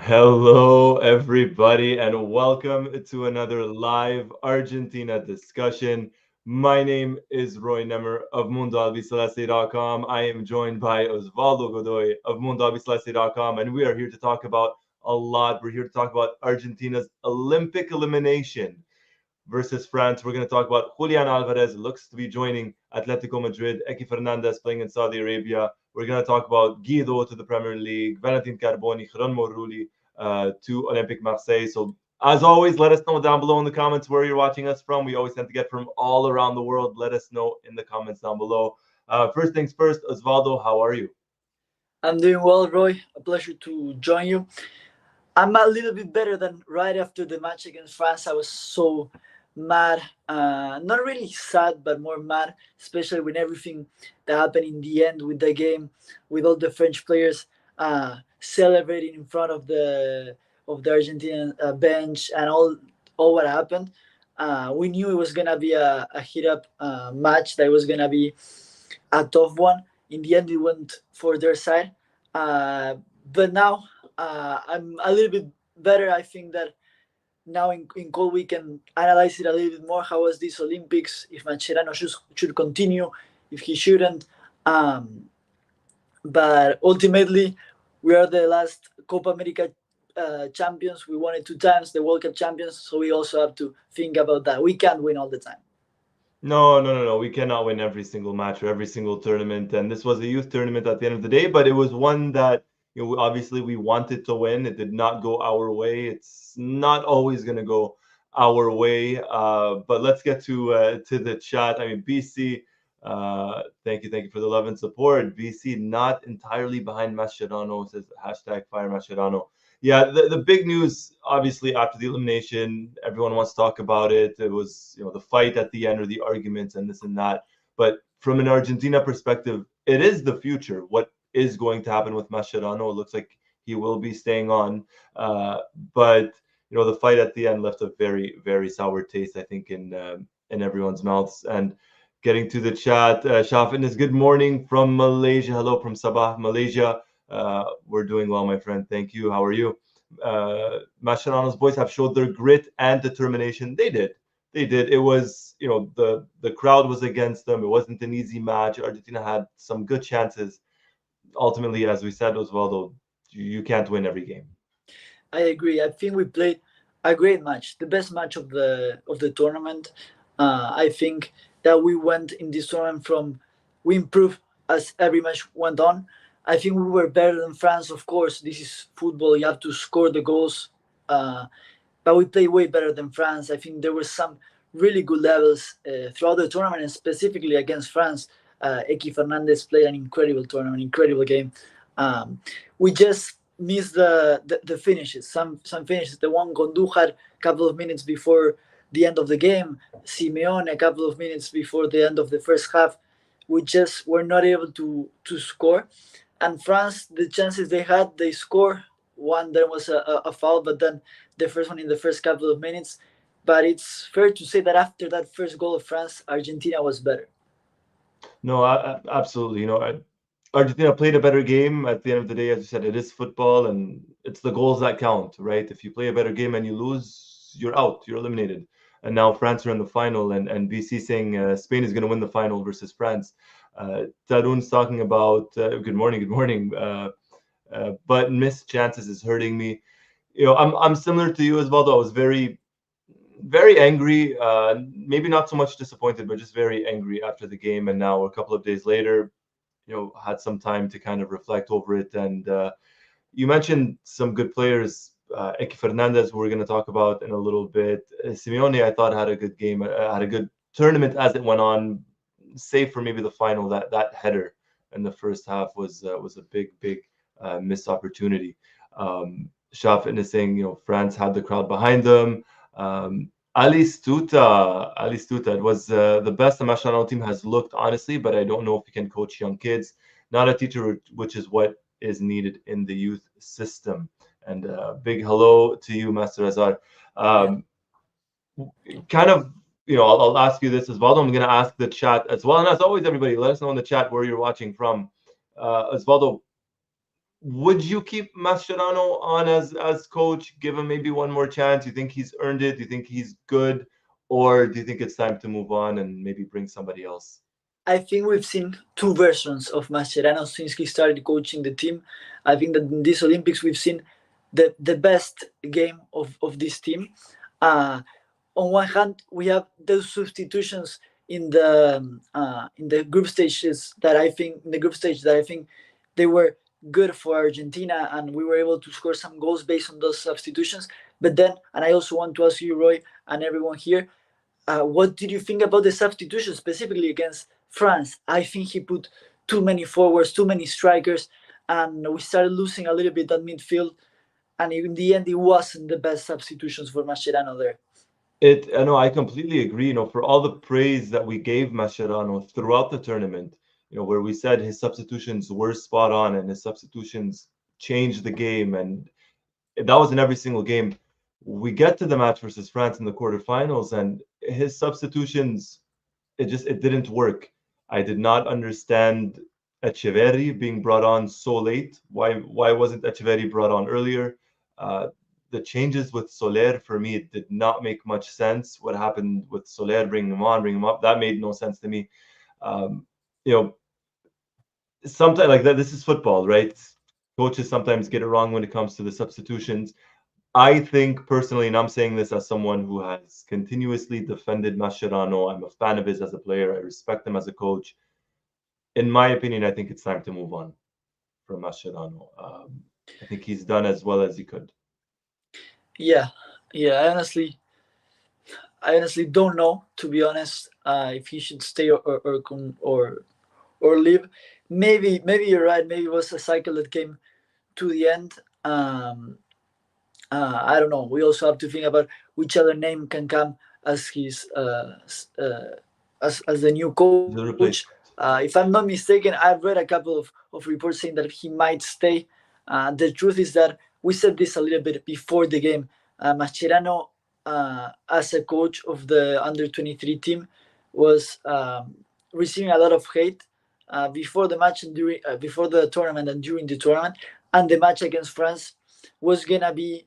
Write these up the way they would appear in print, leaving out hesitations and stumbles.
Hello, everybody, and welcome to another live Argentina discussion. My name is Roy Nemer of Mundo Albiceleste.com. I am joined by Osvaldo Godoy of Mundo Albiceleste.com, and we are here to talk about a lot. We're here to talk about Argentina's Olympic elimination versus France. We're going to talk about Julian Alvarez, looks to be joining Atletico Madrid, Equi Fernandez playing in Saudi Arabia. We're going to talk about Guido to the Premier League, Valentin Carboni, Geronimo Rulli to Olympic Marseille. So, as always, let us know down below in the comments where you're watching us from. We always tend to get from all around the world. Let us know in the comments down below. First things first, Osvaldo, how are you? I'm doing well, Roy. A pleasure to join you. I'm a little bit better than right after the match against France. I was so mad. Not really sad, but more mad, especially with everything that happened in the end with the game, with all the French players celebrating in front of the Argentinian bench and all what happened. We knew it was gonna be a hit up match. That was gonna be a tough one. In the end, it went for their side. But now I'm a little bit better. I think that now in cold we can analyze it a little bit more. How was this Olympics? If Mascherano should continue, if he shouldn't. Um, but ultimately, we are the last Copa America champions. We won it 2 times, the World Cup champions. So we also have to think about that. We can't win all the time. No, no, no, no. We cannot win every single match or every single tournament. And this was a youth tournament at the end of the day, but it was one that, obviously we wanted to win. It did not go our way. It's not always going to go our way. But let's get to the chat. I mean, BC, thank you for the love and support. BC not entirely behind Mascherano, says hashtag fire Mascherano. Yeah, the big news, obviously, after the elimination, everyone wants to talk about it. It was, the fight at the end or the arguments and this and that. But from an Argentina perspective, it is the future. What is going to happen with Mascherano? It looks like he will be staying on. But, the fight at the end left a very, very sour taste, I think, in everyone's mouths. And getting to the chat, Shah Fitness, good morning from Malaysia. Hello from Sabah, Malaysia. We're doing well, my friend. Thank you. How are you? Mascherano's boys have showed their grit and determination. They did. They did. It was, the crowd was against them. It wasn't an easy match. Argentina had some good chances. Ultimately, as we said as well, though, you can't win every game. I agree. I think we played a great match, the best match of the tournament. I think that we went in this tournament from we improved as every match went on. I think we were better than France. Of course, this is football. You have to score the goals, uh, but we played way better than France. I think there were some really good levels throughout the tournament, and specifically against France. Equi Fernandez played an incredible tournament, incredible game. Um, we just missed the finishes. Some finishes. The one Gondu had a couple of minutes before the end of the game. Simeone a couple of minutes before the end of the first half. We just were not able to score. And France, the chances they had, they score. One there was a foul, but then the first one in the first couple of minutes. But it's fair to say that after that first goal of France, Argentina was better. No, absolutely. Argentina played a better game. At the end of the day, as you said, it is football, and it's the goals that count, right? If you play a better game and you lose, you're out, you're eliminated. And now France are in the final, and BC saying Spain is going to win the final versus France. Tarun's talking about good morning, good morning. But missed chances is hurting me. I'm similar to you as well. Though I was very, very angry. Maybe not so much disappointed, but just very angry after the game. And now a couple of days later, had some time to kind of reflect over it. And you mentioned some good players, Equi Fernandez, who we're going to talk about in a little bit. Simeone, I thought had a good game, had a good tournament as it went on, save for maybe the final. That header in the first half was a big missed opportunity. Shah Fitness saying, France had the crowd behind them. Ali Stuta, it was the best the national team has looked, honestly, but I don't know if he can coach young kids. Not a teacher, which is what is needed in the youth system. And big hello to you, Master Azar. Yeah. Um, kind of, I'll ask you this as well. I'm going to ask the chat as well. And as always, everybody, let us know in the chat where you're watching from. Osvaldo, Would you keep Mascherano on as coach? Give him maybe one more chance. You think he's earned it? Do you think he's good, or do you think it's time to move on and maybe bring somebody else? I think we've seen two versions of Mascherano since he started coaching the team. I think that in these Olympics we've seen the best game of this team. Uh, on one hand, we have those substitutions in the group stages that I think in the group stage that I think they were good for Argentina, and we were able to score some goals based on those substitutions. But then, and I also want to ask you, Roy, and everyone here, what did you think about the substitution specifically against France? I think he put too many forwards, too many strikers, and we started losing a little bit at midfield. And in the end, it wasn't the best substitutions for Mascherano there. I know I completely agree. For all the praise that we gave Mascherano throughout the tournament, where we said his substitutions were spot on and his substitutions changed the game, and that was in every single game. We get to the match versus France in the quarterfinals, and his substitutions, it didn't work. I did not understand Echeverri being brought on so late. Why wasn't Echeverri brought on earlier? Uh, the changes with Soler, for me, it did not make much sense. What happened with Soler, bringing him on, bringing him up, that made no sense to me. Um, you know, Sometimes like that. This is football, right? Coaches sometimes get it wrong when it comes to the substitutions. I think personally, and I'm saying this as someone who has continuously defended Mascherano, I'm a fan of his as a player. I respect him as a coach. In my opinion, I think it's time to move on from Mascherano. I think he's done as well as he could. Yeah, yeah. I honestly don't know, to be honest, if he should stay or leave. Maybe you're right. Maybe it was a cycle that came to the end. I don't know. We also have to think about which other name can come as his as the new coach. The replacement. If I'm not mistaken, I've read a couple of reports saying that he might stay. The truth is that we said this a little bit before the game. Mascherano, as a coach of the under 23 team, was receiving a lot of hate before the match and during before the tournament and during the tournament, and the match against France was gonna be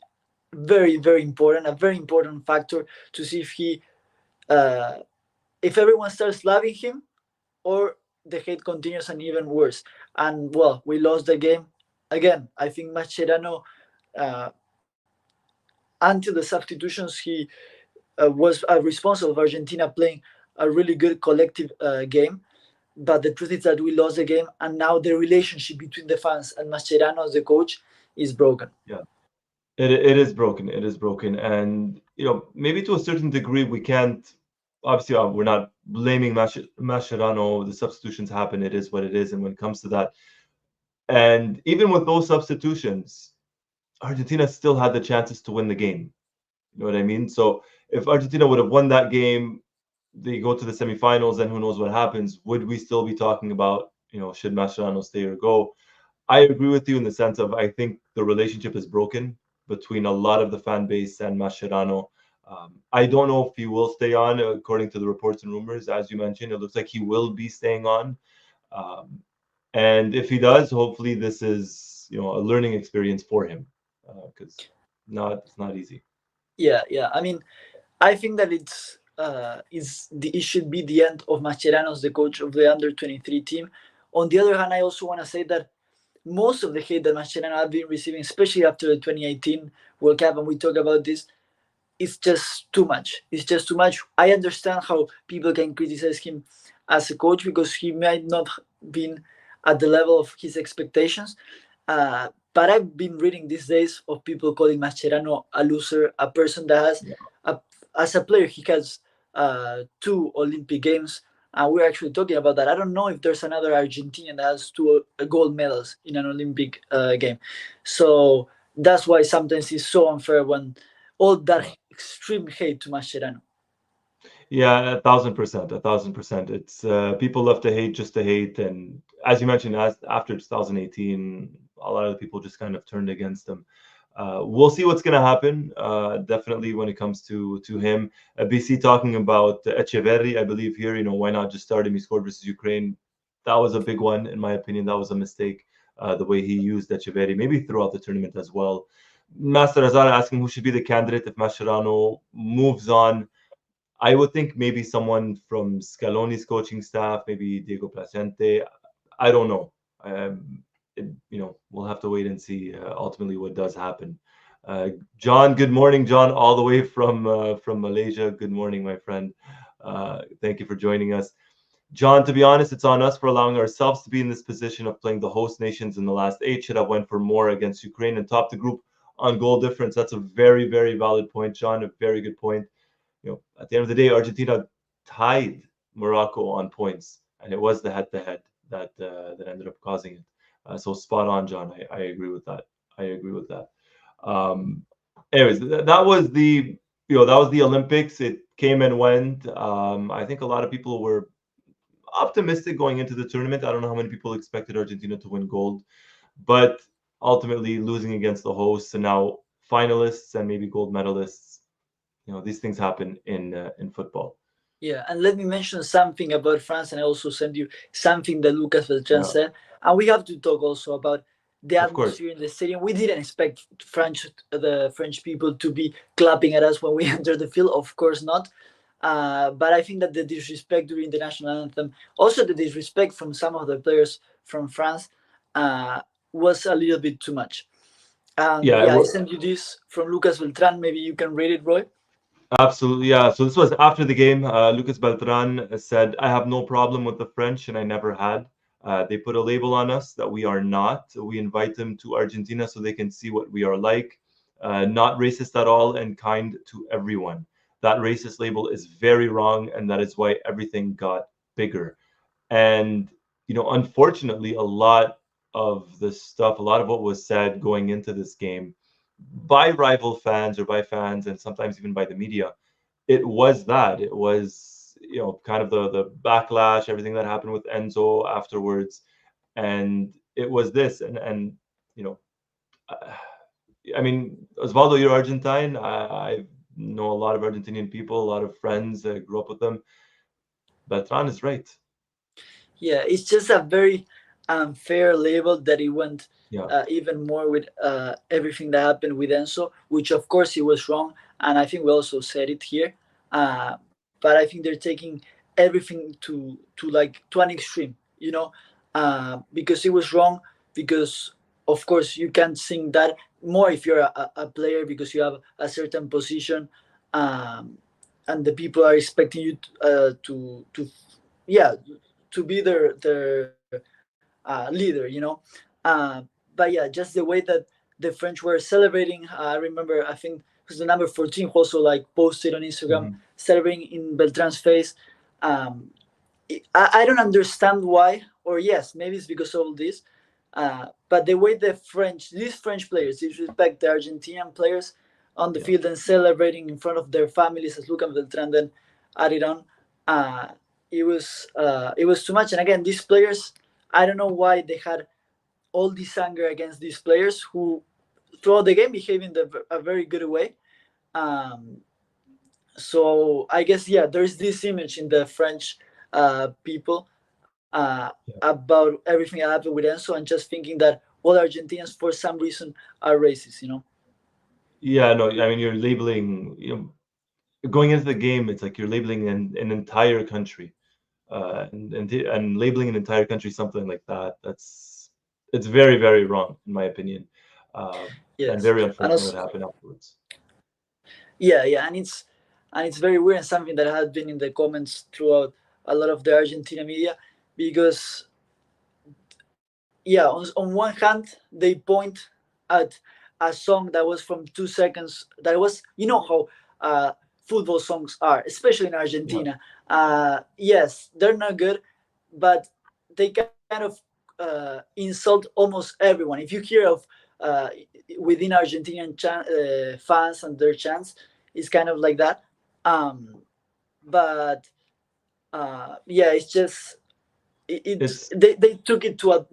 very important, a very important factor to see uh, if everyone starts loving him or the hate continues and even worse. And well, we lost the game again. I think Mascherano, uh, until the substitutions, he was responsible for Argentina playing a really good collective game. But the truth is that we lost the game, and now the relationship between the fans and Mascherano as the coach is broken. Yeah, it is broken. It is broken, and maybe to a certain degree we can't. Obviously, we're not blaming Mascherano. The substitutions happen. It is what it is, and when it comes to that, and even with those substitutions, Argentina still had the chances to win the game. You know what I mean? So if Argentina would have won that game, they go to the semifinals, then who knows what happens? Would we still be talking about, should Mascherano stay or go? I agree with you in the sense of I think the relationship is broken between a lot of the fan base and Mascherano. I don't know if he will stay on, according to the reports and rumors. As you mentioned, it looks like he will be staying on. Um, and if he does, hopefully this is, a learning experience for him, because it's not easy. Yeah. I mean, I think that it should be the end of Mascherano as the coach of the under 23 team. On the other hand, I also want to say that most of the hate that Mascherano have been receiving, especially after the 2018 World Cup, and we talk about this, it's just too much. It's just too much. I understand how people can criticize him as a coach because he might not been at the level of his expectations. But I've been reading these days of people calling Mascherano a loser, a person that has, Yeah. a, as a player, he has two Olympic games. And we're actually talking about that. I don't know if there's another Argentinian that has two gold medals in an Olympic game. So that's why sometimes it's so unfair when all that extreme hate to Mascherano. Yeah, 1,000%, 1,000%. It's people love to hate just to hate, and as you mentioned, as after 2018, a lot of the people just kind of turned against him. We'll see what's going to happen. Definitely when it comes to him. BC talking about Echeverri, I believe here. Why not just start him? He scored versus Ukraine. That was a big one in my opinion. That was a mistake. the way he used Echeverri, maybe throughout the tournament as well. Master Azar asking who should be the candidate if Mascherano moves on. I would think maybe someone from Scaloni's coaching staff, maybe Diego Placente. I don't know. We'll have to wait and see ultimately what does happen. John, good morning, John, all the way from Malaysia. Good morning, my friend. Thank you for joining us. John, to be honest, it's on us for allowing ourselves to be in this position of playing the host nations in the last 8. Should have went for more against Ukraine and topped the group on goal difference. That's a very, very valid point, John. A very good point. At the end of the day, Argentina tied Morocco on points, and it was the head-to-head that ended up causing it. So spot on, John. I agree with that. I agree with that. Anyways, that was the Olympics. It came and went. I think a lot of people were optimistic going into the tournament. I don't know how many people expected Argentina to win gold, but ultimately losing against the hosts and now finalists and maybe gold medalists. These things happen in football. Yeah, and let me mention something about France, and I also send you something that Lucas Beltran said. And we have to talk also about the atmosphere in the stadium. We didn't expect the French people to be clapping at us when we entered the field. Of course not. But I think that the disrespect during the national anthem, also the disrespect from some of the players from France, was a little bit too much. I sent you this from Lucas Beltran. Maybe you can read it, Roy. Absolutely, yeah. So this was after the game. Lucas Beltran said, "I have no problem with the French, and I never had. They put a label on us that we are not. We invite them to Argentina so they can see what we are like. Not racist at all and kind to everyone. That racist label is very wrong, and that is why everything got bigger." And unfortunately, a lot of the stuff, a lot of what was said going into this game by rival fans or by fans and sometimes even by the media, it was kind of the backlash, everything that happened with Enzo afterwards, and it was this and I mean, Osvaldo, you're Argentine. I know a lot of Argentinian people, a lot of friends, grew up with them. Beltran is right. Yeah, it's just a very unfair label that it went even more with everything that happened with Enzo, which of course he was wrong, and I think we also said it here. But I think they're taking everything to an extreme, because he was wrong. Because of course you can't sing that more if you're a player because you have a certain position, and the people are expecting you to yeah to be their leader. But yeah, just the way that the French were celebrating. I remember, I think it was the number 14 who also like posted on Instagram celebrating in Beltran's face. I don't understand why, or yes, maybe it's because of all this. But the way these French players disrespect the Argentinian players on the field and celebrating in front of their families, as Lucas Beltran then added on, it was too much. And again, these players, I don't know why they had all this anger against these players who throughout the game behave in a very good way. So I guess there's this image in the French people about everything that happened with Enzo, and just thinking that all Argentinians for some reason are racist. Yeah, no, I mean, you're labeling, going into the game, it's like you're labeling an entire country, and labeling an entire country something like that. It's very, very wrong in my opinion, and very unfortunate what happened afterwards. Yeah, and it's very weird, and something that has been in the comments throughout a lot of the Argentina media, because on one hand they point at a song that was from 2 seconds, that was, how football songs are, especially in Argentina. Yes, they're not good, but they kind of insult almost everyone. If you hear of within Argentinian fans and their chants, it's kind of like that. But it's just they took it to a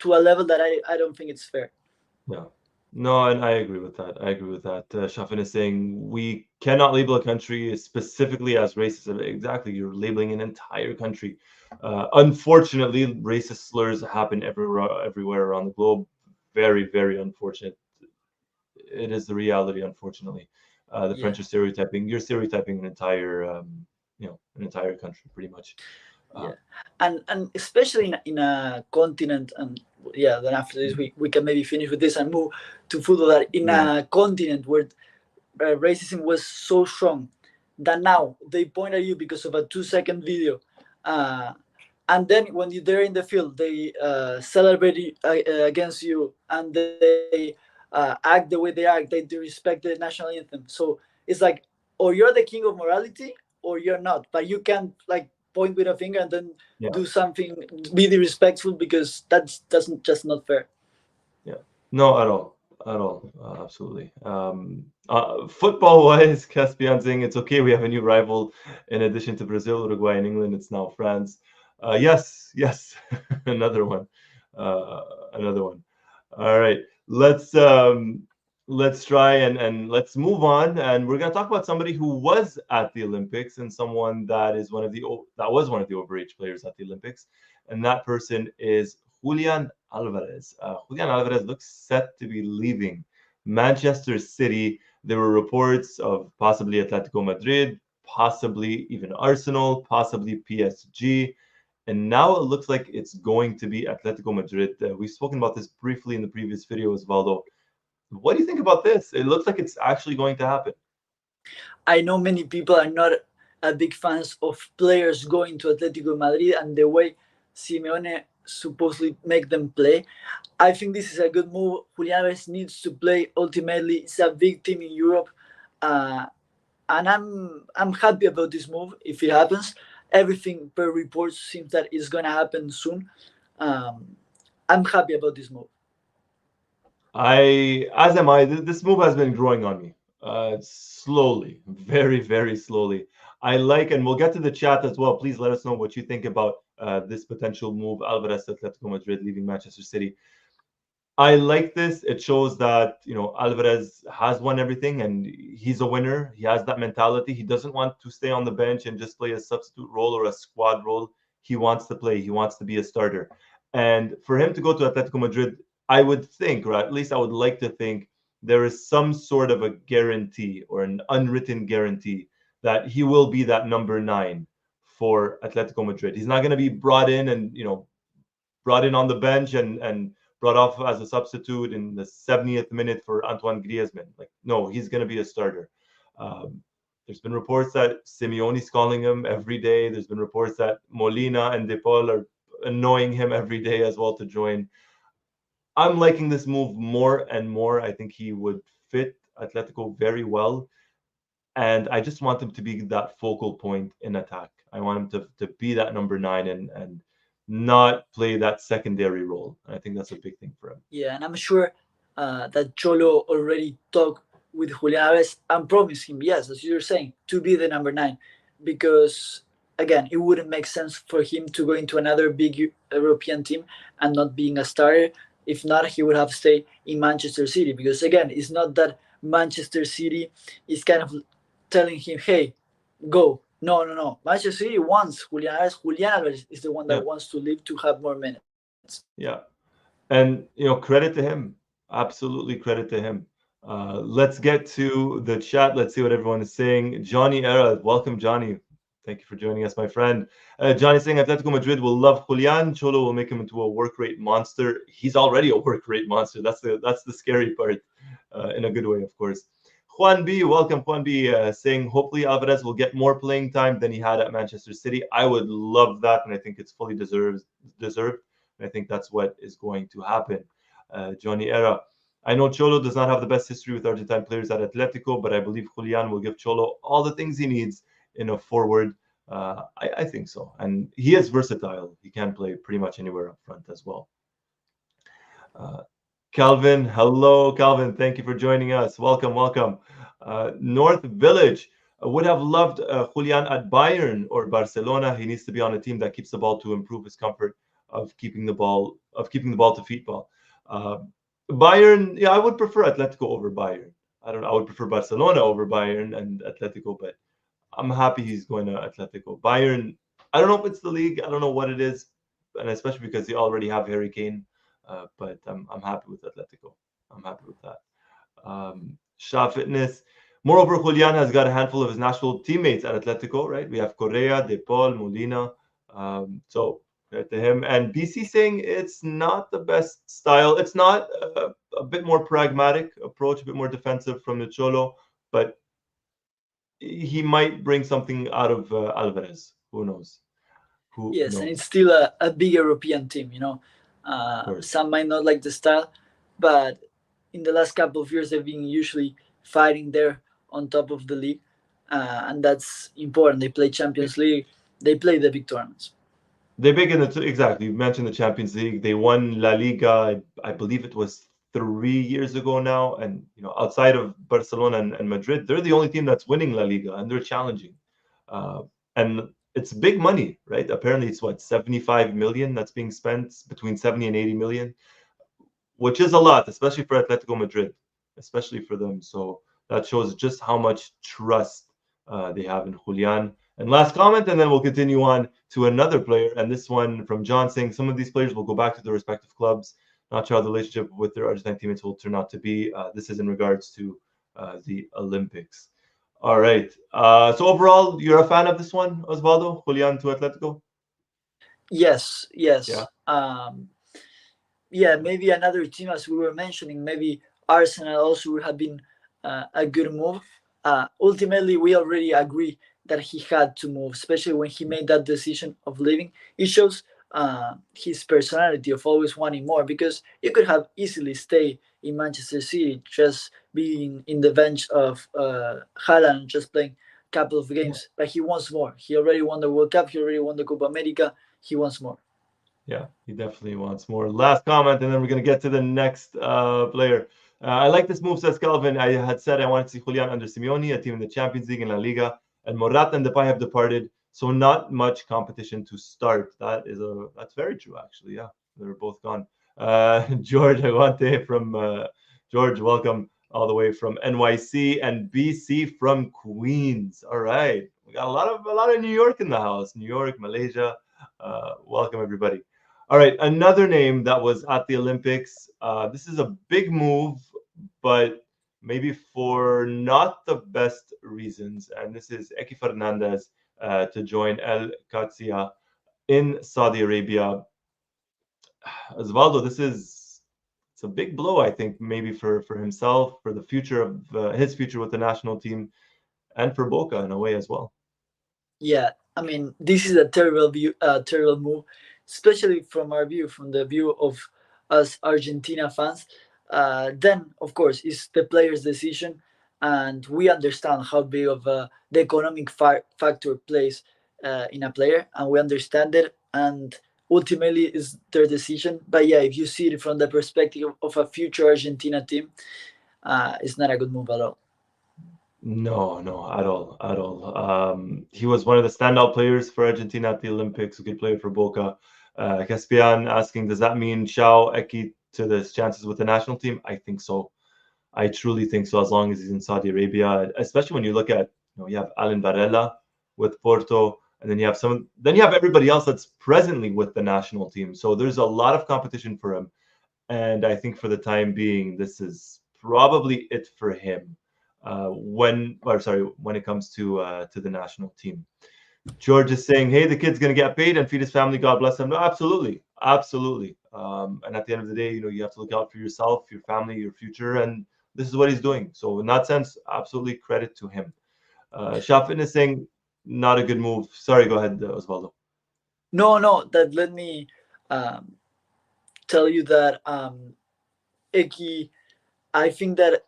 level that I don't think it's fair. Yeah. No, and I agree with that. Shafin is saying we cannot label a country specifically as racist. Exactly, you're labeling an entire country. Unfortunately, racist slurs happen everywhere around the globe. Very, very unfortunate. It is the reality, unfortunately. The Yeah, French are stereotyping. You're stereotyping an entire, an entire country, pretty much. Uh, yeah, and especially in a continent, and yeah, then after this we can maybe finish with this and move to football. That in yeah, a continent where racism was so strong that now they point at you because of a 2 second video, uh, and then when they're in the field they celebrate against you, and they act the way they act. They respect the national anthem. So it's like, or you're the king of morality or you're not, but you can't like point with a finger and then yeah, do something, be disrespectful, because that's doesn't just not fair. yeah. No, at all, at all. Absolutely. Football-wise, Caspian saying it's okay. We have a new rival in addition to Brazil, Uruguay, and England. It's now France. Yes, yes, another one, uh, another one. All right, let's let's try and let's move on, and we're gonna talk about somebody who was at the Olympics and someone that is one of the that was one of the overage players at the Olympics, and that person is Julian Alvarez. Julian Alvarez looks set to be leaving Manchester City. There were reports of possibly Atletico Madrid, possibly even Arsenal, possibly PSG. And now it looks like it's going to be Atletico Madrid. We've spoken about this briefly in the previous video, Osvaldo. What do you think about this? It looks like it's actually going to happen. I know many people are not a big fans of players going to Atletico Madrid and the way Simeone supposedly make them play. I think this is a good move. Julian Alvarez needs to play. Ultimately, it's a big team in Europe, uh, and I'm happy about this move if it happens. Everything per reports seems that it's gonna happen soon. Um, I'm happy about this move. As am I. This move has been growing on me, slowly, very, very slowly. I like, and we'll get to the chat as well. Please let us know what you think about this potential move, Alvarez to Atletico Madrid leaving Manchester City. I like this. It shows that Alvarez has won everything, and he's a winner. He has that mentality. He doesn't want to stay on the bench and just play a substitute role or a squad role. He wants to play. He wants to be a starter. And for him to go to Atletico Madrid, I would think, or at least I would like to think, there is some sort of a guarantee or an unwritten guarantee that he will be that number 9 for Atletico Madrid. He's not going to be brought in and brought in on the bench and brought off as a substitute in the 70th minute for Antoine Griezmann. Like, no, he's going to be a starter. Um, there's been reports that Simeone's calling him every day. There's been reports that Molina and De Paul are annoying him every day as well to join. I'm liking this move more and more. I think he would fit Atletico very well. And I just want him to be that focal point in attack. I want him to be that number 9 and not play that secondary role. I think that's a big thing for him. Yeah, and I'm sure that Cholo already talked with Julian Alvarez and promised him, yes, as you're saying, to be the number 9, because again, it wouldn't make sense for him to go into another big European team and not being a starter. If not, he would have stayed in Manchester City, because again, it's not that Manchester City is kind of telling him, "Hey, go." No, no, no. Manchester City wants Julian Alvarez. Julian Alvarez is the one Yeah, that wants to leave to have more minutes. yeah. And credit to him. Absolutely credit to him. Let's get to the chat. Let's see what everyone is saying. Johnny Era, welcome, Johnny. Thank you for joining us, my friend. Johnny saying Atletico Madrid will love Julian. Cholo will make him into a work rate monster. He's already a work rate monster. That's the scary part, in a good way, of course. Juan B, welcome, Juan B, saying hopefully Alvarez will get more playing time than he had at Manchester City. I would love that, and I think it's fully deserved. I think that's what is going to happen. Johnny Era. I know Cholo does not have the best history with Argentine players at Atletico, but I believe Julian will give Cholo all the things he needs in a forward. I think so. And he is versatile. He can play pretty much anywhere up front as well. Uh, Calvin, hello, Calvin. Thank you for joining us. Welcome, welcome. North Village would have loved Julian at Bayern or Barcelona. He needs to be on a team that keeps the ball to improve his comfort of keeping the ball to feet ball. Uh, Bayern, yeah, I would prefer Atletico over Bayern. I don't know. I would prefer Barcelona over Bayern and Atletico, but I'm happy he's going to Atletico. Bayern, I don't know if it's the league. I don't know what it is, and especially because they already have Harry Kane. But I'm happy with Atletico. I'm happy with that. Shah Fitness. Moreover, Julian has got a handful of his national teammates at Atletico, right? We have Correa, De Paul, Molina. So to him. And BC saying it's not the best style. It's not a bit more pragmatic approach, a bit more defensive from the Cholo, but he might bring something out of Alvarez. Who knows? Who Yes, and it's knows? still a big European team. Of course. Some might not like the style, but in the last couple of years, they've been usually fighting there on top of the league, and that's important. They play Champions League, they play the big tournaments. They big in the exactly. You mentioned the Champions League. They won La Liga. I believe it was 3 years ago now. And outside of Barcelona and Madrid, they're the only team that's winning La Liga, and they're challenging. And it's big money, right? Apparently, it's what 75 million that's being spent, between 70 and 80 million, which is a lot, especially for Atletico Madrid, especially for them. So that shows just how much trust they have in Julian. And last comment, and then we'll continue on to another player. And this one from John saying some of these players will go back to their respective clubs. Not sure how the relationship with their Argentine teammates will turn out to be. This is in regards to the Olympics. All right. So overall, you're a fan of this one, Osvaldo? Julian to Atletico? Yes, Yeah. yes. Yeah, maybe another team, as we were mentioning, maybe Arsenal also would have been a good move. Ultimately, we already agree that he had to move, especially when he made that decision of leaving. It shows his personality of always wanting more, because you could have easily stayed in Manchester City, just being in the bench of Haaland, just playing a couple of games. But he wants more. He already won the World Cup. He already won the Copa America. He wants more. Yeah, he definitely wants more. Last comment, and then we're going to get to the next player. I like this move, says Calvin. I had said I wanted to see Julian under Simeone, a team in the Champions League and La Liga, and Morata and Depay have departed, so not much competition to start. That's very true, actually. Yeah, they're both gone. George Aguante from George, welcome all the way from NYC, and BC from Queens. All right, we got a lot of New York in the house. New York, Malaysia. Welcome everybody. All right, another name that was at the Olympics. This is a big move, but maybe for not the best reasons. And this is Equi Fernandez to join El Qadsiya in Saudi Arabia. Osvaldo, it's a big blow, I think, maybe for himself, for the future of his future with the national team, and for Boca in a way as well. Yeah, I mean, this is a terrible move, especially from our view, from the view of us Argentina fans. Then, of course, it's the player's decision, and we understand how big of the economic factor plays in a player, and we understand it. And ultimately, is their decision. But yeah, if you see it from the perspective of a future Argentina team, it's not a good move at all. No, no, at all, at all. He was one of the standout players for Argentina at the Olympics, a good player for Boca. Caspian asking, does that mean Xiao Eki to his chances with the national team? I think so. I truly think so, as long as he's in Saudi Arabia, especially when you look at, you have Alan Varela with Porto, and then you have everybody else that's presently with the national team. So there's a lot of competition for him. And I think for the time being, this is probably it for him when it comes to the national team. George is saying, "Hey, the kid's gonna get paid and feed his family. God bless him." No, absolutely, absolutely. And at the end of the day, you have to look out for yourself, your family, your future, and this is what he's doing. So in that sense, absolutely credit to him. Shop Fitness saying, not a good move. Sorry, go ahead, Osvaldo. No, no, that let me um, tell you that Eki, I think that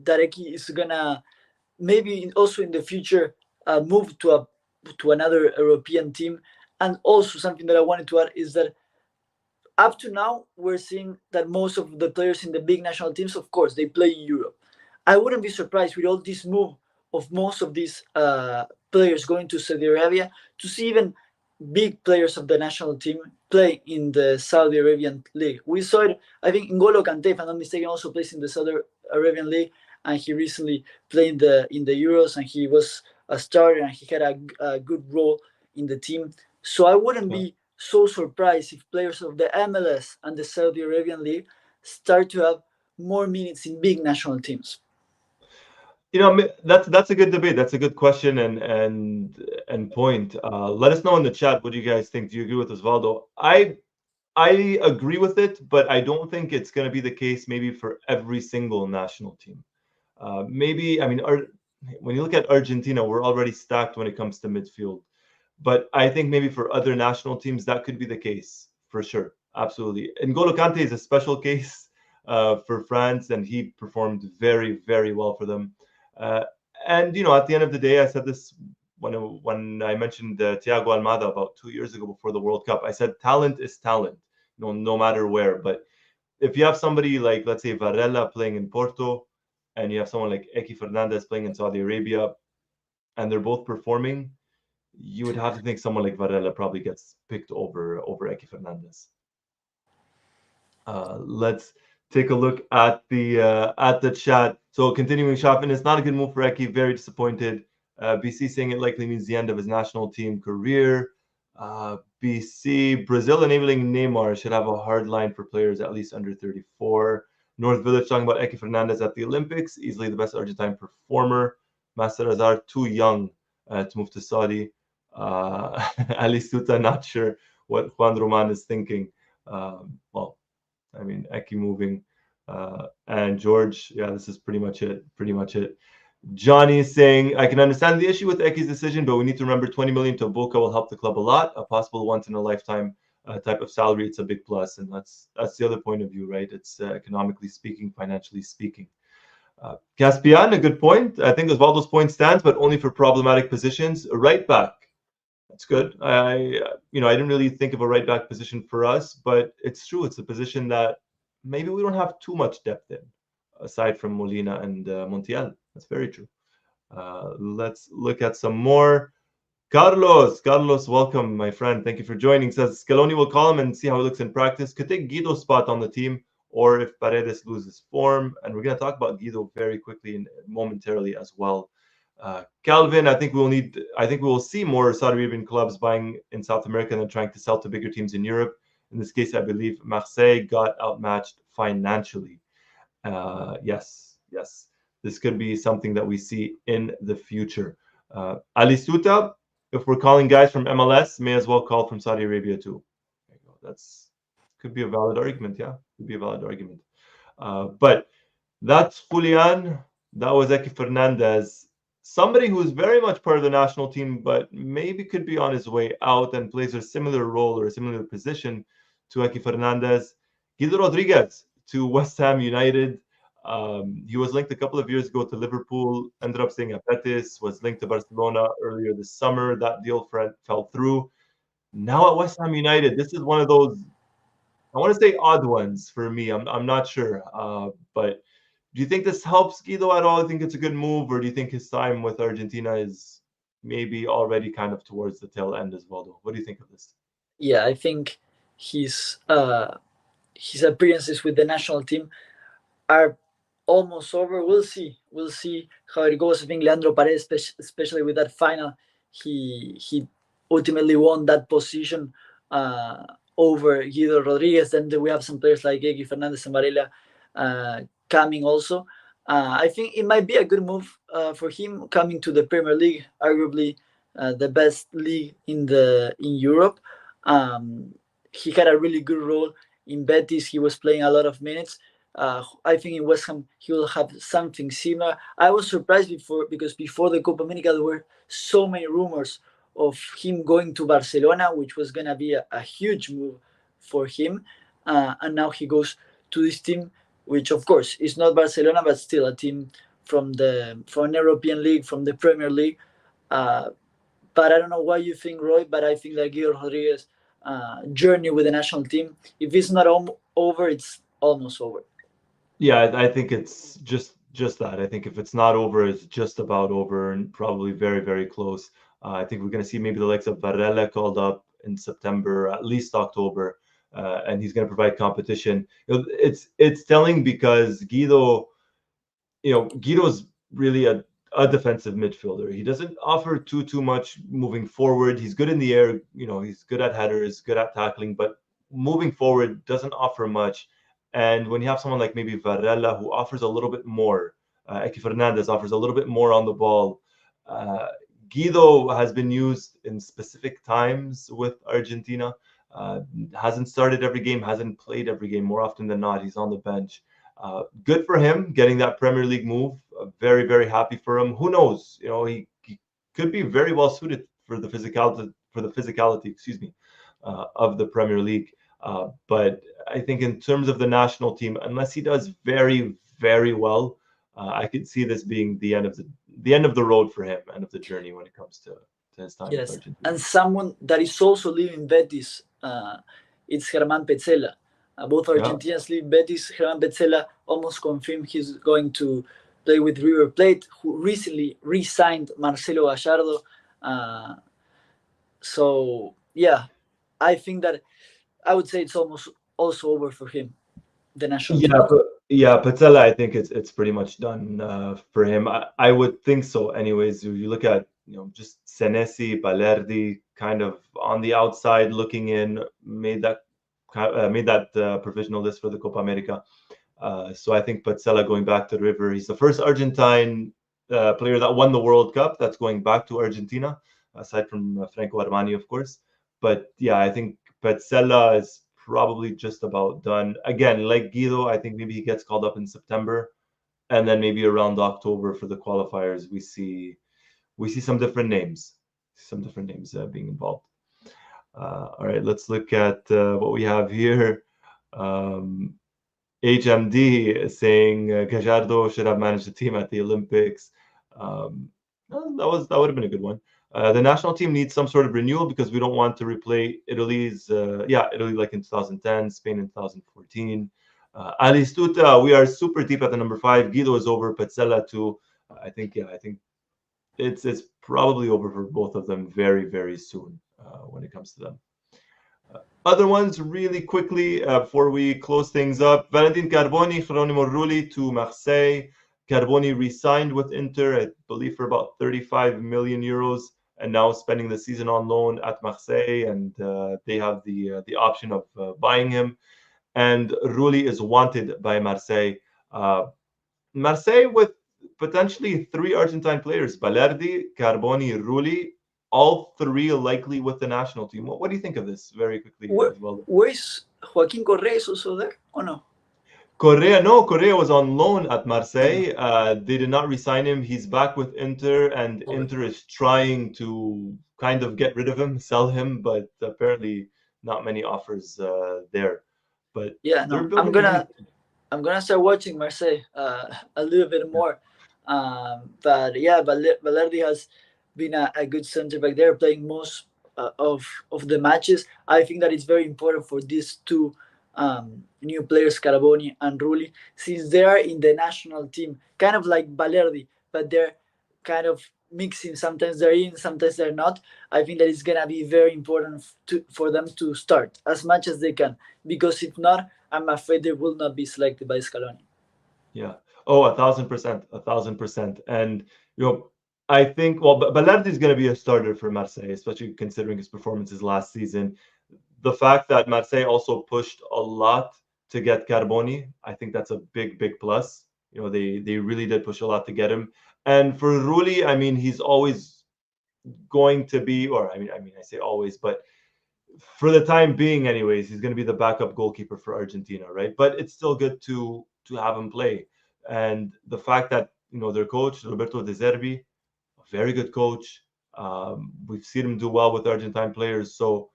Eki is gonna maybe also in the future move to another European team. And also something that I wanted to add is that up to now we're seeing that most of the players in the big national teams, of course, they play in Europe. I wouldn't be surprised with all this move of most of these players going to Saudi Arabia to see even big players of the national team play in the Saudi Arabian league. We saw it, I think N'Golo Kante, if I'm not mistaken, also plays in the Saudi Arabian league, and he recently played in the Euros, and he was a starter, and he had a good role in the team. So I wouldn't Yeah. be so surprised if players of the MLS and the Saudi Arabian League start to have more minutes in big national teams. That's a good debate. That's a good question and point. Let us know in the chat what do you guys think. Do you agree with Osvaldo? I agree with it, but I don't think it's going to be the case maybe for every single national team. Maybe, I mean, when you look at Argentina, we're already stacked when it comes to midfield. But I think maybe for other national teams, that could be the case for sure. Absolutely. N'Golo Kante is a special case for France, and he performed very, very well for them. Uh, and, at the end of the day, I said this when I mentioned Thiago Almada about 2 years ago before the World Cup. I said talent is talent, no matter where. But if you have somebody like, let's say, Varela playing in Porto, and you have someone like Equi Fernandez playing in Saudi Arabia, and they're both performing, you would have to think someone like Varela probably gets picked over Equi Fernandez. Let's take a look at the chat. So continuing shopping, it's not a good move for Equi. Very disappointed. BC saying it likely means the end of his national team career. BC, Brazil enabling Neymar should have a hard line for players at least under 34. North Village talking about Equi Fernandez at the Olympics, easily the best Argentine performer. Master Azar, too young to move to Saudi. Ali Suta, not sure what Juan Roman is thinking. Well, I mean, Equi moving. And George, yeah, this is pretty much it. Pretty much it. Johnny is saying, I can understand the issue with Equi's decision, but we need to remember 20 million to Boca will help the club a lot. A possible once in a lifetime type of salary, it's a big plus. And that's the other point of view, right? It's economically speaking, financially speaking. Caspian, a good point. I think Osvaldo's point stands, but only for problematic positions. A right back. That's good. I didn't really think of a right back position for us, but it's true. It's a position that maybe we don't have too much depth in, aside from Molina and Montiel. That's very true. Let's look at some more. Carlos, welcome, my friend. Thank you for joining. Says Scaloni will call him and see how he looks in practice. Could take Guido's spot on the team, or if Paredes loses form. And we're going to talk about Guido very quickly and momentarily as well. Calvin, I think we will see more Saudi Arabian clubs buying in South America than trying to sell to bigger teams in Europe. In this case, I believe Marseille got outmatched financially. Yes. This could be something that we see in the future. Ali Suta, if we're calling guys from MLS, may as well call from Saudi Arabia too. There you go. That's could be a valid argument. Yeah, could be a valid argument. But that's Julian. That was Equi Fernandez. Somebody who's very much part of the national team, but maybe could be on his way out and plays a similar role or a similar position to Equi Fernandez. Guido Rodriguez to West Ham United. He was linked a couple of years ago to Liverpool, ended up staying at Betis, was linked to Barcelona earlier this summer. That deal fell through. Now at West Ham United, this is one of those, I want to say odd ones for me. I'm not sure. But do you think this helps Guido at all? I think it's a good move, or do you think his time with Argentina is maybe already kind of towards the tail end as well? What do you think of this? Yeah, I think his appearances with the national team are almost over. We'll see. We'll see how it goes. I think Leandro Paredes, especially with that final, he ultimately won that position over Guido Rodriguez. Then we have some players like Equi Fernandez and Varela coming also. I think it might be a good move for him coming to the Premier League, arguably the best league in Europe. He had a really good role in Betis. He was playing a lot of minutes. I think in West Ham he will have something similar. I was surprised because before the Copa America there were so many rumors of him going to Barcelona, which was gonna be a huge move for him, and now he goes to this team, which of course is not Barcelona, but still a team from an European league, from the Premier League. But I don't know what you think, Roy, but I think that Guido Rodriguez journey with the national team, if it's not over, it's almost over. Yeah, I think it's just that. I think if it's not over, it's just about over and probably very, very close. I think we're going to see maybe the likes of Varela called up in September, at least October, and he's going to provide competition. It's telling because Guido's really a defensive midfielder. He doesn't offer too much moving forward. He's good in the air, he's good at headers, good at tackling, but moving forward doesn't offer much. And when you have someone like maybe Varela who offers a little bit more, Equi Fernandez offers a little bit more on the ball. Uh, Guido has been used in specific times with Argentina. Hasn't started every game, hasn't played every game. More often than not, he's on the bench. Good for him getting that Premier League move. Very, very happy for him. Who knows? He could be very well suited for the physicality, excuse me, of the Premier League. But I think in terms of the national team, unless he does very, very well, I could see this being the end of the road for him, end of the journey when it comes to his time with Yes, Argentina. and someone that is also leaving Betis, it's Germán Petzela. Both Yeah. Argentinians leave Betis. Germán Petzela almost confirmed he's going to play with River Plate, who recently re-signed Marcelo Gallardo. So yeah, I think that I would say it's almost also over for him, the national team. Yeah, Patella, I think it's pretty much done for him. I would think so. Anyways, you look at just Senesi, Balerdi, kind of on the outside looking in, made that provisional list for the Copa America. So I think Pazzella going back to the River. He's the first Argentine player that won the World Cup that's going back to Argentina, aside from Franco Armani, of course. But yeah, I think Pazzella is probably just about done. Again, like Guido, I think maybe he gets called up in September, and then maybe around October for the qualifiers, we see some different names being involved. All right, let's look at what we have here. HMD is saying Gajardo should have managed the team at the Olympics. That would have been a good one. The national team needs some sort of renewal because we don't want to replay Italy like in 2010, Spain in 2014. Alistuta, we are super deep at the number 5. Guido is over, Petzela too. I think it's probably over for both of them very, very soon when it comes to them. Other ones, really quickly, before we close things up. Valentin Carboni, Geronimo Rulli to Marseille. Carboni re-signed with Inter, I believe, for about 35 million euros, and now spending the season on loan at Marseille, and they have the option of buying him. And Rulli is wanted by Marseille. Marseille with potentially 3 Argentine players: Balerdi, Carboni, Rulli, all 3 likely with the national team. What do you think of this very quickly as well? Where is Joaquin Correa? Is also there or no? Correa was on loan at Yeah. Marseille. They did not re-sign him. He's back with Inter, and Okay. Inter is trying to kind of get rid of him, sell him, but apparently not many offers there. But Yeah, they're no, building a young. I'm gonna start watching Marseille a little bit more. But yeah, Valerdi has been a good center back there, playing most of the matches. I think that it's very important for these two new players, Carboni and Rulli, since they are in the national team, kind of like Valerdi, but they're kind of mixing. Sometimes they're in, sometimes they're not. I think that it's gonna be very important for them to start as much as they can, because if not, I'm afraid they will not be selected by Scaloni. Yeah. Oh, 1,000%, 1,000%. And I think Balerdi is going to be a starter for Marseille, especially considering his performances last season. The fact that Marseille also pushed a lot to get Carboni, I think that's a big, big plus. They really did push a lot to get him. And for Rulli, I mean, he's always going to be, or I say always, but for the time being, anyways, he's going to be the backup goalkeeper for Argentina, right? But it's still good to have him play, and the fact that their coach Roberto De Zerbi, a very good coach. We've seen him do well with Argentine players, so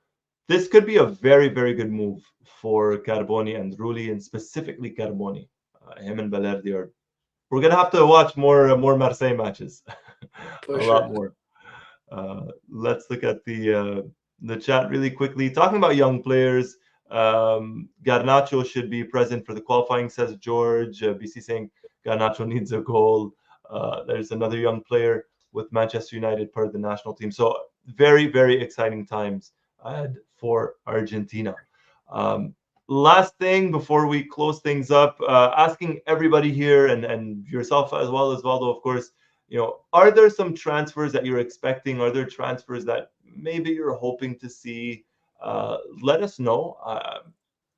this could be a very, very good move for Carboni and Rulli, and specifically Carboni. Him and Balerdi are. We're gonna have to watch more Marseille matches, For a sure. lot more. Let's look at the chat really quickly. Talking about young players, Garnacho should be present for the qualifying, says George. BC saying Garnacho needs a goal. There's another young player with Manchester United, part of the national team. So very, very exciting times ahead for Argentina. Last thing before we close things up, asking everybody here and yourself as well, Osvaldo, of course, Are there some transfers that you're expecting? Are there transfers that maybe you're hoping to see? Let us know.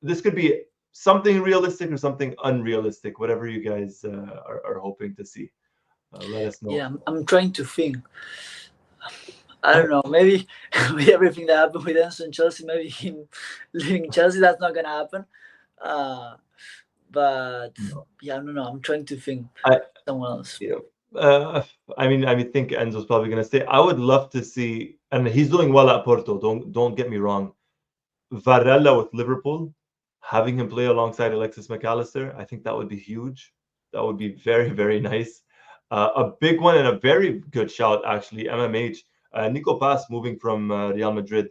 This could be something realistic or something unrealistic, whatever you guys are hoping to see. Let us know. Yeah, I'm trying to think. I don't know. Maybe with everything that happened with Enzo and Chelsea, maybe him leaving Chelsea, that's not gonna happen. Uh, but No. yeah, I don't know. I'm trying to think I, someone else. you I think Enzo's probably going to stay. I would love to see, and he's doing well at Porto. Don't get me wrong. Varela with Liverpool, having him play alongside Alexis McAllister, I think that would be huge. That would be very, very nice. A big one and a very good shout, actually, MMH. Nico Pass moving from Real Madrid.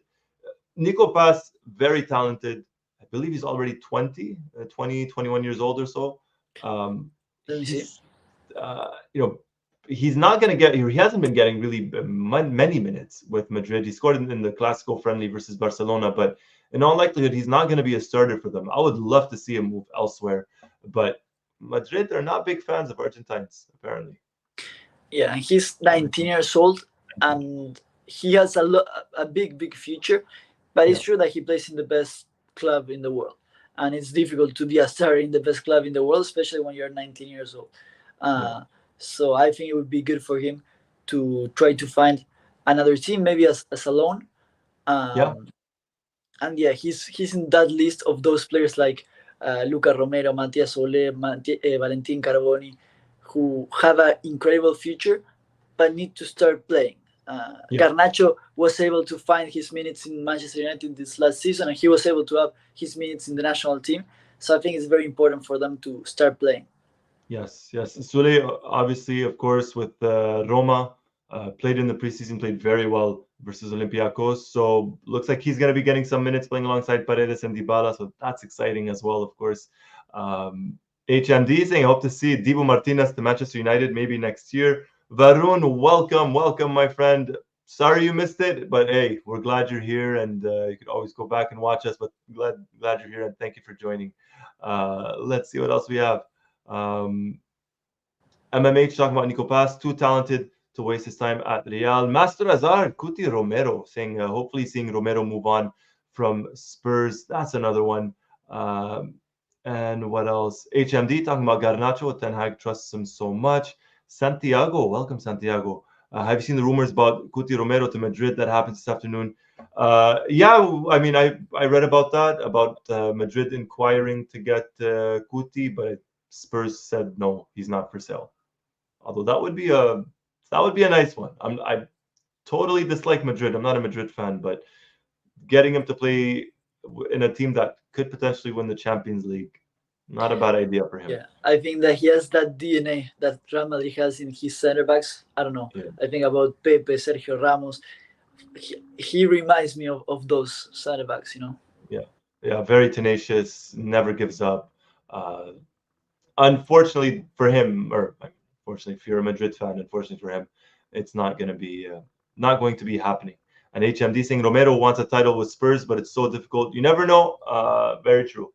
Nico Pass, very talented. I believe he's already 21 years old or so. Um, Let me see. he's, uh, you know, he's not going to get, he hasn't been getting really many minutes with Madrid. He scored in the Clasico friendly versus Barcelona, but in all likelihood, he's not going to be a starter for them. I would love to see him move elsewhere, but Madrid are not big fans of Argentines, apparently. Yeah, he's 19 years old, and he has a big future. But it's Yeah, true that he plays in the best club in the world, and it's difficult to be a star in the best club in the world, especially when you're 19 years old. yeah, So I think it would be good for him to try to find another team, maybe as a loan. yeah, Um, and yeah, he's in that list of those players like Luca Romero, Matias Ole, Valentin Carboni, who have an incredible future, but need to start playing. yeah. Garnacho was able to find his minutes in Manchester United this last season, and he was able to have his minutes in the national team. So I think it's very important for them to start playing. Yes, yes. Sule, obviously, of course, with Roma, played in the preseason, played very well versus Olympiacos. So looks like he's going to be getting some minutes playing alongside Paredes and Dybala. So that's exciting as well, of course. Um, HMD saying, I hope to see Dibu Martinez to Manchester United maybe next year. Varun, welcome, my friend. Sorry you missed it, but hey, we're glad you're here, and you could always go back and watch us. But glad you're here, and thank you for joining. Let's see what else we have. Um, MMH talking about Nico Pass, too talented to waste his time at Real. Master Azar, Cuti Romero, saying hopefully seeing Romero move on from Spurs. That's another one. Um, and what else? HMD talking about Garnacho. Ten Hag trusts him so much. Santiago, welcome Santiago. Have you seen the rumors about Cuti Romero to Madrid that happened this afternoon? Yeah, I mean, I read about that, about Madrid inquiring to get Cuti, but Spurs said no, he's not for sale. Although that would be a nice one. I totally dislike Madrid. I'm not a Madrid fan, but getting him to play in a team that could potentially win the Champions League, not a bad idea for him. Yeah, I think that he has that DNA that Real Madrid has in his center backs. I don't know. Yeah, I think about Pepe, Sergio Ramos. He reminds me of those center backs, you know. yeah, yeah. Very tenacious, never gives up. Uh, Unfortunately for him, or unfortunately if you're a Madrid fan, unfortunately for him, it's not going to be happening. And HMD saying Romero wants a title with Spurs, but it's so difficult. You never know. Very true.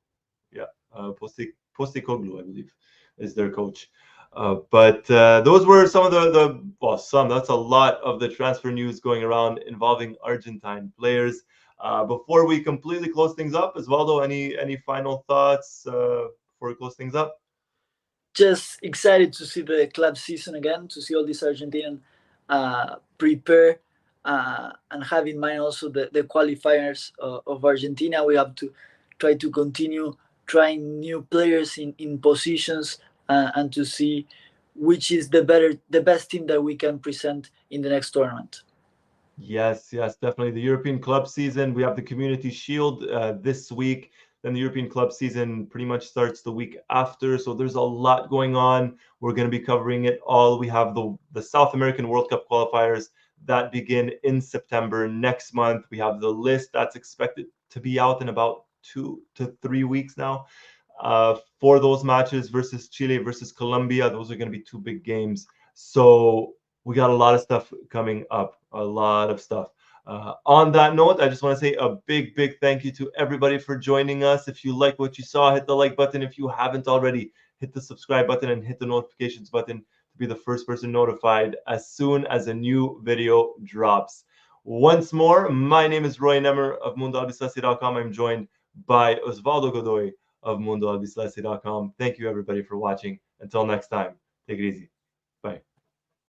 Yeah, Postecoglou, I believe, is their coach. But those were some of the well, some. That's a lot of the transfer news going around involving Argentine players. Before we completely close things up, Osvaldo, any final thoughts before we close things up? Just excited to see the club season again, to see all these Argentinian prepare and have in mind also the qualifiers of Argentina. We have to try to continue trying new players in positions and to see which is the best team that we can present in the next tournament. Yes, yes, definitely. The European club season. We have the Community Shield this week. Then the European club season pretty much starts the week after. So there's a lot going on. We're going to be covering it all. We have the South American World Cup qualifiers that begin in September next month. We have the list that's expected to be out in about 2 to 3 weeks now. For those matches versus Chile versus Colombia, those are going to be two big games. So we got a lot of stuff coming up, a lot of stuff. On that note, I just want to say a big thank you to everybody for joining us. If you like what you saw, hit the like button. If you haven't already, hit the subscribe button and hit the notifications button to be the first person notified as soon as a new video drops. Once more, my name is Roy Nemer of MundoAlbiceleste.com. I'm joined by Osvaldo Godoy of MundoAlbiceleste.com. Thank you, everybody, for watching. Until next time, take it easy. Bye.